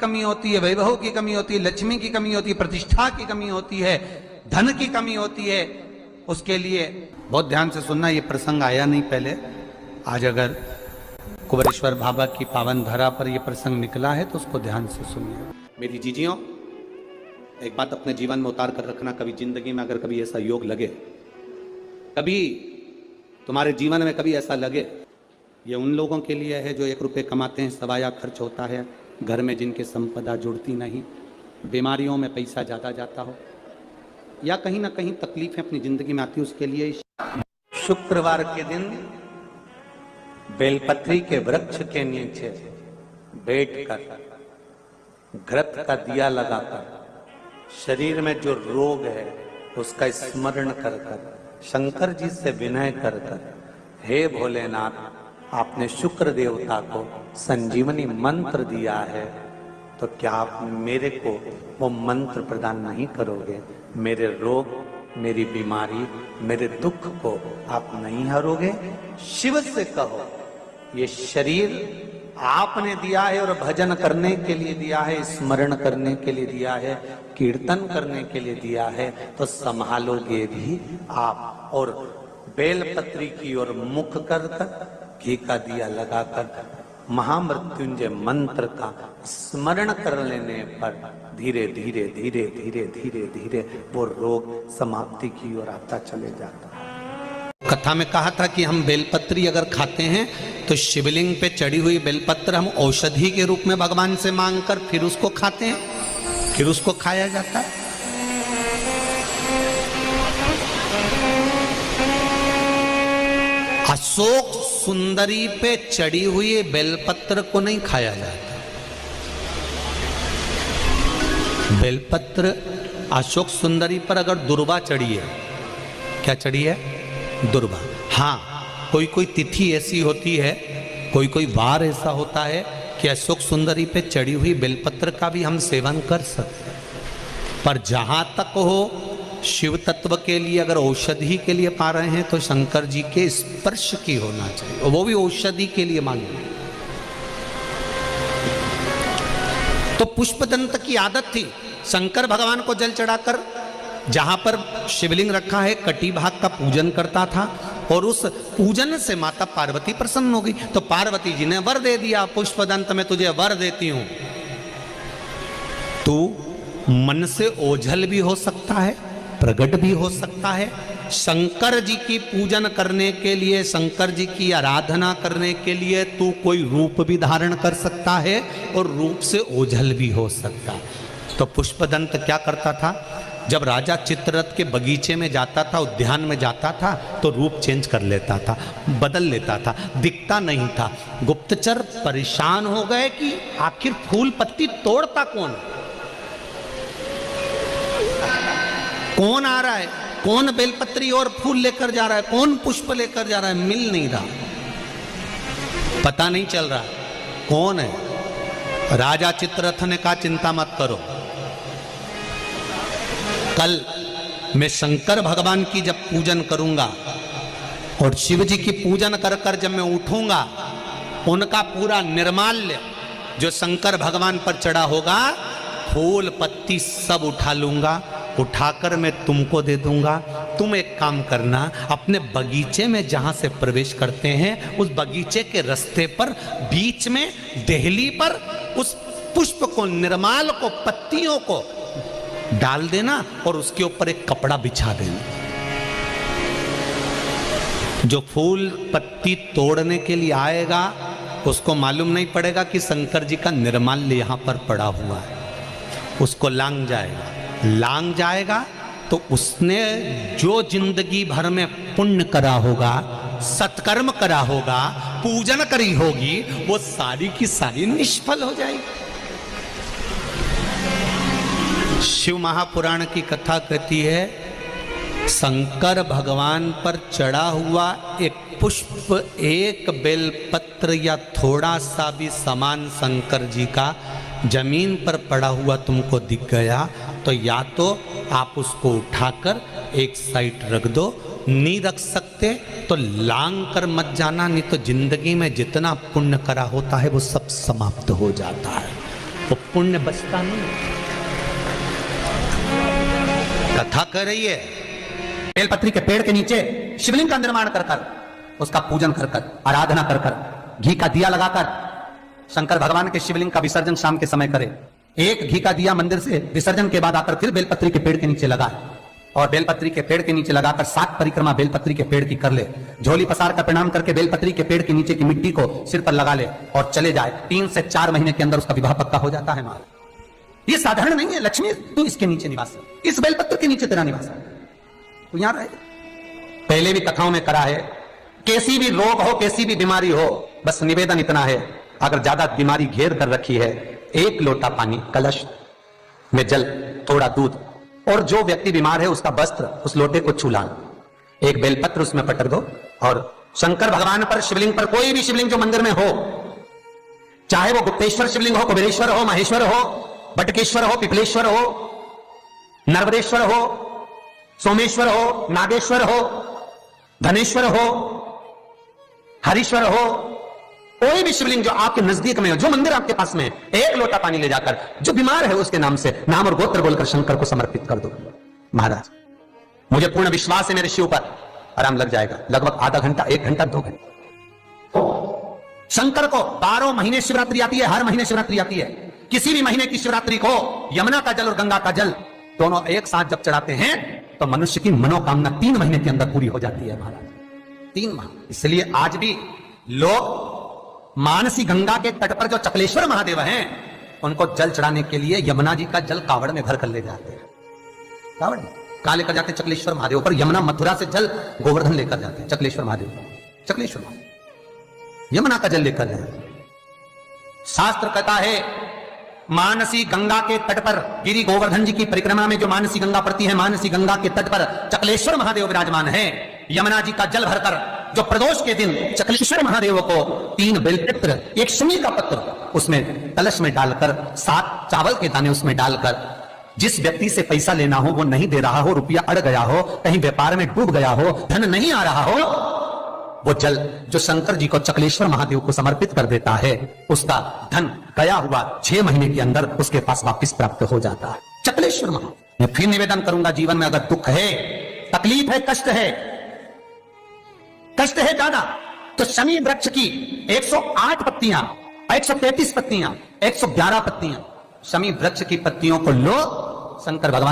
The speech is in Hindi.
कमी होती है, वैभव की कमी होती है, लक्ष्मी की कमी होती है, प्रतिष्ठा की कमी होती है, धन की कमी होती है, उसके लिए बहुत ध्यान से सुनना। ये प्रसंग आया नहीं पहले, आज अगर कुंवरेश्वर बाबा की पावन धरा पर यह प्रसंग निकला है तो उसको ध्यान से सुनिए। मेरी जीजियों, एक बात अपने जीवन में उतार कर रखना, कभी जिंदगी में अगर कभी ऐसा योग लगे, कभी तुम्हारे जीवन में कभी ऐसा लगे, ये उन लोगों के लिए है जो 1 रुपये कमाते हैं, सवाया खर्च होता है, घर में जिनके संपदा जुड़ती नहीं, बीमारियों में पैसा ज़्यादा जाता हो, या कहीं ना कहीं तकलीफें अपनी जिंदगी में आती है, उसके लिए शुक्रवार के दिन बेलपत्री के वृक्ष के नीचे बैठकर घृत का दिया लगाकर शरीर में जो रोग है उसका स्मरण कर कर शंकर जी से विनय कर कर, हे भोलेनाथ, आपने शुक्र देवता को संजीवनी मंत्र दिया है, तो क्या आप मेरे को वो मंत्र प्रदान नहीं करोगे? मेरे रोग, मेरी बीमारी, मेरे दुख को आप नहीं हरोगे? शिव से कहो, ये शरीर आपने दिया है और भजन करने के लिए दिया है, स्मरण करने के लिए दिया है, कीर्तन करने के लिए दिया है, तो संभालोगे भी आप। और बेलपत्री की ओर मुख कर घी का दिया लगाकर महामृत्युंजय मंत्र का स्मरण कर लेने पर धीरे धीरे धीरे धीरे धीरे धीरे वो रोग समाप्ति की ओर आता चले जाता है। कथा में कहा था कि हम बेलपत्री अगर खाते हैं तो शिवलिंग पे चढ़ी हुई बेलपत्र हम औषधि के रूप में भगवान से मांगकर फिर उसको खाते हैं, फिर उसको खाया जाता है। अशोक सुंदरी पे चढ़ी हुई बेलपत्र को नहीं खाया जाता। बेलपत्र अशोक सुंदरी पर अगर दुर्वा चढ़ी है, क्या चढ़ी है? दुर्वा। हाँ, कोई कोई तिथि ऐसी होती है, कोई कोई वार ऐसा होता है कि अशोक सुंदरी पे चढ़ी हुई बेलपत्र का भी हम सेवन कर सकते हैं। पर जहां तक हो शिव तत्व के लिए अगर औषधि के लिए पा रहे हैं तो शंकर जी के स्पर्श की होना चाहिए, और वो भी औषधि के लिए मांगे। तो पुष्पदंत की आदत थी, शंकर भगवान को जल चढ़ाकर जहां पर शिवलिंग रखा है कटी भाग का पूजन करता था, और उस पूजन से माता पार्वती प्रसन्न हो गई। तो पार्वती जी ने वर दे दिया, पुष्पदंत में तुझे वर देती हूं, तू मन से ओझल भी हो सकता है, प्रकट भी हो सकता है, शंकर जी की पूजन करने के लिए, शंकर जी की आराधना करने के लिए तू कोई रूप भी धारण कर सकता है और रूप से ओझल भी हो सकता है। तो पुष्पदंत क्या करता था, जब राजा चित्ररथ के बगीचे में जाता था, उद्यान में जाता था, तो रूप चेंज कर लेता था, बदल लेता था, दिखता नहीं था। गुप्तचर परेशान हो गए कि आखिर फूल पत्ती तोड़ता कौन, कौन आ रहा है, कौन बेलपत्री और फूल लेकर जा रहा है, कौन पुष्प लेकर जा रहा है, मिल नहीं रहा, पता नहीं चल रहा कौन है। राजा चित्ररथ ने कहा चिंता मत करो, कल मैं शंकर भगवान की जब पूजन करूंगा और शिव जी की पूजन कर कर जब मैं उठूंगा, उनका पूरा निर्माल्य जो शंकर भगवान पर चढ़ा होगा, फूल पत्ती सब उठा लूंगा, उठाकर मैं तुमको दे दूंगा। तुम एक काम करना, अपने बगीचे में जहां से प्रवेश करते हैं उस बगीचे के रास्ते पर बीच में देहली पर उस पुष्प को, निर्माल को, पत्तियों को डाल देना और उसके ऊपर एक कपड़ा बिछा देना। जो फूल पत्ती तोड़ने के लिए आएगा उसको मालूम नहीं पड़ेगा कि शंकर जी का निर्माल्य यहां पर पड़ा हुआ है, उसको लांग जाएगा। लांग जाएगा तो उसने जो जिंदगी भर में पुण्य करा होगा, सत्कर्म करा होगा, पूजन करी होगी, वो सारी की सारी निष्फल हो जाएगी। शिव महापुराण की कथा कहती है, शंकर भगवान पर चढ़ा हुआ एक पुष्प, एक बेलपत्र या थोड़ा सा भी सामान शंकर जी का जमीन पर पड़ा हुआ तुमको दिख गया तो या तो आप उसको उठाकर एक साइड रख दो, नहीं रख सकते तो लांग कर मत जाना, नहीं तो जिंदगी में जितना पुण्य करा होता है वो सब समाप्त हो जाता है। वो पुण्य बचता नहीं। कथा कर रही है, बेलपत्री के पेड़ के नीचे शिवलिंग का निर्माण कर कर, उसका पूजन कर कर, आराधना कर कर, घी का दिया लगाकर शंकर भगवान के शिवलिंग का विसर्जन शाम के समय करे। एक घी का दिया मंदिर से विसर्जन के बाद आकर फिर बेलपत्री के पेड़ के नीचे लगाए और बेलपत्री के पेड़ के नीचे लगाकर 7 परिक्रमा बेलपत्री के पेड़ की कर ले। झोली पसार का प्रणाम करके बेलपत्री के पेड़ के नीचे की मिट्टी को सिर पर लगा ले और चले जाए। 3 से 4 महीने के अंदर उसका विवाह पक्का हो जाता है। महाराज ये साधारण नहीं है। लक्ष्मी तू इसके नीचे निवास, इस बेलपत्र के नीचे तेरा निवास, तू यहां रहे। पहले भी कथाओं में करा है, कैसी भी रोग हो, कैसी भी बीमारी हो, बस निवेदन इतना है, अगर ज्यादा बीमारी घेर कर रखी है, 1 लोटा पानी, कलश में जल, थोड़ा दूध, और जो व्यक्ति बीमार है उसका वस्त्र उस लोटे को छूला, एक बेलपत्र उसमें पटर दो और शंकर भगवान पर, शिवलिंग पर, कोई भी शिवलिंग जो मंदिर में हो, चाहे वो गुप्तेश्वर शिवलिंग हो, कुबेरेश्वर हो, महेश्वर हो, बटकेश्वर हो, पिपलेश्वर हो, नर्मदेश्वर हो, सोमेश्वर हो, नागेश्वर हो, धनेश्वर हो, हरीश्वर हो, कोई भी शिवलिंग जो आपके नजदीक में हो, जो मंदिर आपके पास में है, 1 लोटा पानी ले जाकर जो बीमार है उसके नाम से नाम और गोत्र बोलकर शंकर को समर्पित कर दो। महाराज मुझे पूर्ण विश्वास है मेरे शिव पर, आराम लग जाएगा। लगभग आधा घंटा, 1 घंटा, 2 घंटे। शंकर को 12 महीने शिवरात्रि आती है, हर महीने शिवरात्रि आती है। किसी भी महीने की शिवरात्रि को यमुना का जल और गंगा का जल दोनों एक साथ जब चढ़ाते हैं तो मनुष्य की मनोकामना 3 महीने के अंदर पूरी हो जाती है। महाराज 3 माह। इसलिए आज भी लोग मानसी गंगा के तट पर जो चकलेश्वर महादेव हैं, उनको जल चढ़ाने के लिए यमुना जी का जल कावड़ में भर कर ले जाते हैं। कावड़ कहां लेकर जाते हैं? चकलेश्वर महादेव पर। यमुना मथुरा से जल गोवर्धन लेकर जाते हैं चकलेश्वर महादेव, चकलेश्वर महादेव यमुना का जल लेकर जाते। शास्त्र कहता है मानसी गंगा के तट पर, गिरी गोवर्धन जी की परिक्रमा में जो मानसी गंगा पड़ती है, मानसी गंगा के तट पर चकलेश्वर महादेव विराजमान है। यमुना जी का जल भरकर जो प्रदोष के दिन चकलेश्वर महादेव को 3 बेलपत्र, 1 शमी का पत्र उसमें कलश में डालकर, 7 चावल के दाने उसमें डालकर, जिस व्यक्ति से पैसा लेना हो वो नहीं दे रहा हो, रुपया अड़ गया हो, कहीं व्यापार में डूब गया हो, धन नहीं आ रहा हो, वो जल जो शंकर जी को, चकलेश्वर महादेव को समर्पित कर देता है, उसका धन गया हुआ 6 महीने के अंदर उसके पास वापस प्राप्त हो जाता है। चकलेश्वर महादेव। मैं फिर निवेदन करूंगा, जीवन में अगर दुख है, तकलीफ है, कष्ट है ज्यादा, तो शमी वृक्ष की 108 पत्तियां, 133 पत्तियां, 111 पत्तियां, शमी वृक्ष की पत्तियों को लो, शंकर भगवान